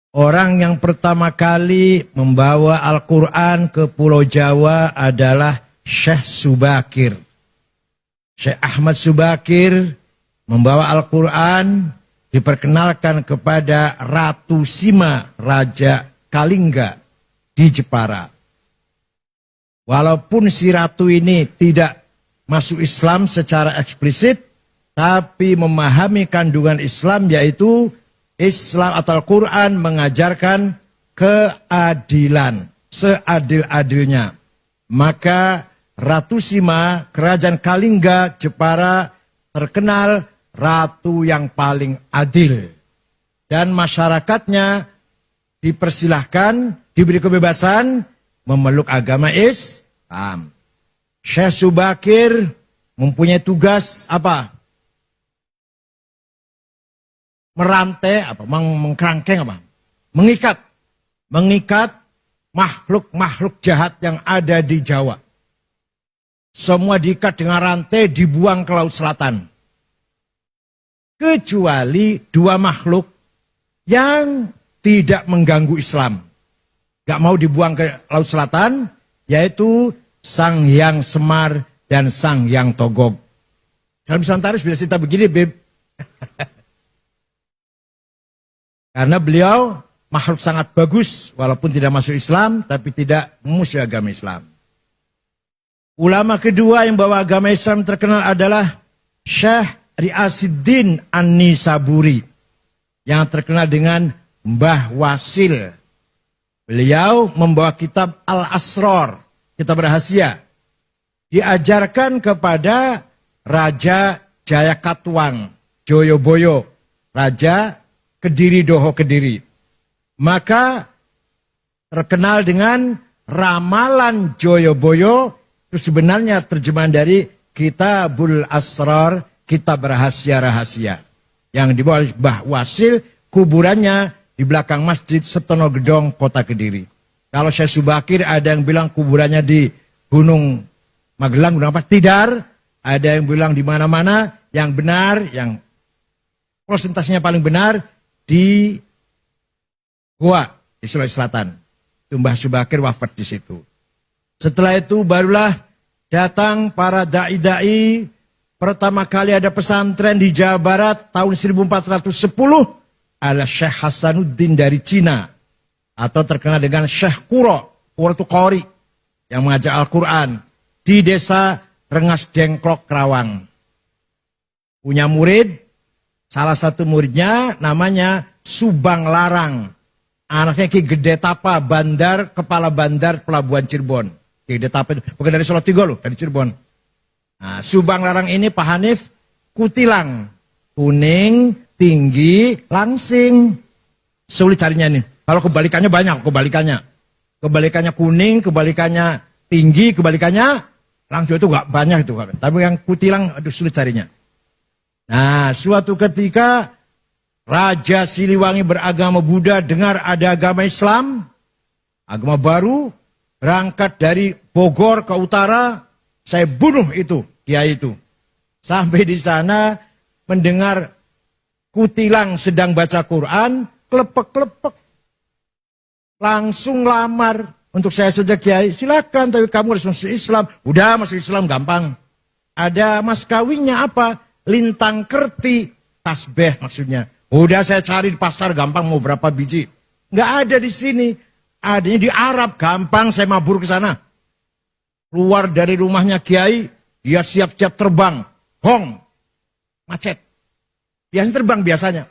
Orang yang pertama kali membawa Al-Quran ke Pulau Jawa adalah Syekh Subakir. Syekh Ahmad Subakir membawa Al-Quran diperkenalkan kepada Ratu Sima, Raja Kalingga di Jepara. Walaupun si ratu ini tidak masuk Islam secara eksplisit, tapi memahami kandungan Islam, yaitu Islam atau Al-Quran mengajarkan keadilan, seadil-adilnya. Maka Ratu Sima, Kerajaan Kalingga, Jepara, terkenal ratu yang paling adil. Dan masyarakatnya dipersilahkan, diberi kebebasan memeluk agama Islam. Syekh Subakir mempunyai tugas apa? Merantai, mengkerangkeng apa? Mengikat makhluk-makhluk jahat yang ada di Jawa. Semua diikat dengan rantai, dibuang ke Laut Selatan. Kecuali dua makhluk yang tidak mengganggu Islam. Gak mau dibuang ke Laut Selatan, yaitu Sang Hyang Semar dan Sang Hyang Togog. Dalam Nusantara bisa cerita begini, Beb. Karena beliau makhluk sangat bagus, walaupun tidak masuk Islam, tapi tidak memusuhi agama Islam. Ulama kedua yang bawa agama Islam terkenal adalah Syekh Ri'asuddin An-Nisaburi, yang terkenal dengan Mbah Wasil. Beliau membawa kitab Al-Asrar, kitab rahasia. Diajarkan kepada Raja Jayakatwang, Joyoboyo, Raja Kediri Doho Kediri. Maka terkenal dengan ramalan Joyoboyo, itu sebenarnya terjemahan dari Kitabul Asrar, kitab rahasia-rahasia. Yang dibawa oleh Mbah Wasil, kuburannya di belakang Masjid Setono Gedong, Kota Kediri. Kalau Syekh Subakir ada yang bilang kuburannya di Gunung Magelang, Gunung apa? Tidar. Ada yang bilang di mana-mana. Yang benar, yang presentasinya paling benar, di Goa, di Sulawesi Selatan. Mbah Subakir wafat di situ. Setelah itu barulah datang para da'i-da'i. Pertama kali ada pesantren di Jawa Barat tahun 1410 adalah Syekh Hasanuddin dari Cina. Atau terkenal dengan Syekh Kuro. Kuro itu Qori yang mengajar Al-Quran. Di desa Rengas Dengklok, Kerawang. Punya murid. Salah satu muridnya namanya Subang Larang. Anaknya Ki Gede Tapa, kepala bandar pelabuhan Cirebon. Ki Gede Tapa itu bukan dari Solotigo loh, dari Cirebon. Nah, Subang Larang ini Pak Hanif kutilang. Kuning, tinggi, langsing. Sulit carinya nih. Kalau kebalikannya banyak, kebalikannya. Kebalikannya kuning, kebalikannya tinggi, kebalikannya langsing itu gak banyak itu. Tapi yang kutilang, aduh sulit carinya. Nah, suatu ketika Raja Siliwangi beragama Buddha dengar ada agama Islam, agama baru, berangkat dari Bogor ke utara, saya bunuh itu, kiai itu. Sampai di sana mendengar kutilang sedang baca Quran, klepek-klepek. Langsung lamar untuk saya saja kiai, silakan tapi kamu harus masuk Islam. Udah masuk Islam gampang. Ada mas kawinnya apa? Lintang kerti, tasbih maksudnya. Udah saya cari di pasar gampang mau berapa biji. Nggak ada di sini. Adanya di Arab gampang saya mabur ke sana. Keluar dari rumahnya kiai, dia siap-siap terbang. Hong, macet. Biasanya terbang biasanya.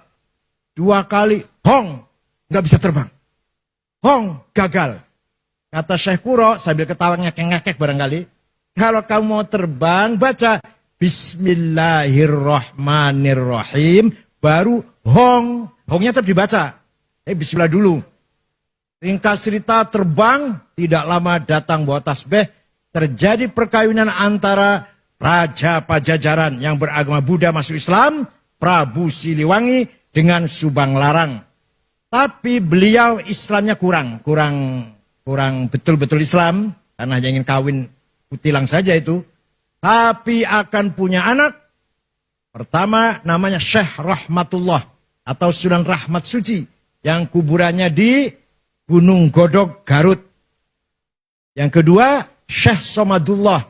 2 kali, hong, nggak bisa terbang. Hong, gagal. Kata Syekh Kuro sambil ketawa ngekek-ngekek barangkali. Kalau kamu mau terbang, baca Bismillahirrahmanirrahim. Baru hong. Hongnya tetap dibaca. Bismillah dulu. Ringkas cerita terbang. Tidak lama datang bawa tasbih. Terjadi perkawinan antara Raja Pajajaran yang beragama Buddha masuk Islam. Prabu Siliwangi dengan Subang Larang. Tapi beliau Islamnya kurang betul-betul Islam. Karena hanya ingin kawin kutilang saja itu. Tapi akan punya anak. Pertama namanya Syekh Rahmatullah atau Sunan Rahmat Suci yang kuburannya di Gunung Godog, Garut. Yang kedua, Syekh Somadullah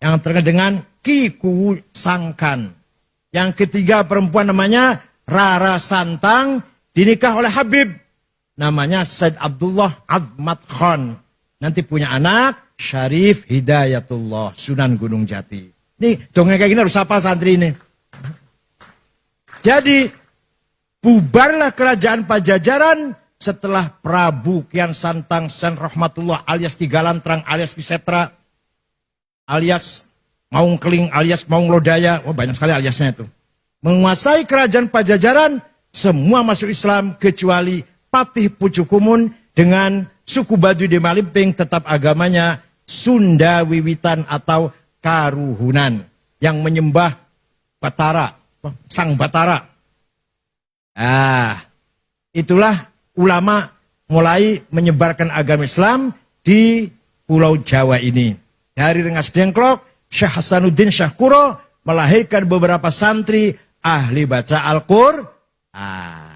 yang terkenal dengan Ki Kuwu Sangkan. Yang ketiga perempuan namanya Rara Santang, dinikah oleh Habib. Namanya Said Abdullah Admat Khan. Nanti punya anak, Syarif Hidayatullah, Sunan Gunung Jati. Nih, dongeng kayak gini harus apa santri ini? Jadi, bubarlah kerajaan Pajajaran setelah Prabu Kian Santang Sen Rahmatullah alias Ki Galantrang alias Ki Setra alias Maung Keling alias Maung Lodaya, oh banyak sekali aliasnya itu. Menguasai kerajaan Pajajaran, semua masuk Islam kecuali Patih Pucukumun dengan suku Baduy di Malimping tetap agamanya Sunda Wiwitan atau Karuhunan yang menyembah Batara, Sang Batara. Itulah ulama mulai menyebarkan agama Islam di Pulau Jawa ini. Dari Rengas Dengklok, Syekh Hasanuddin Syahkuro melahirkan beberapa santri ahli baca Al-Qur'an.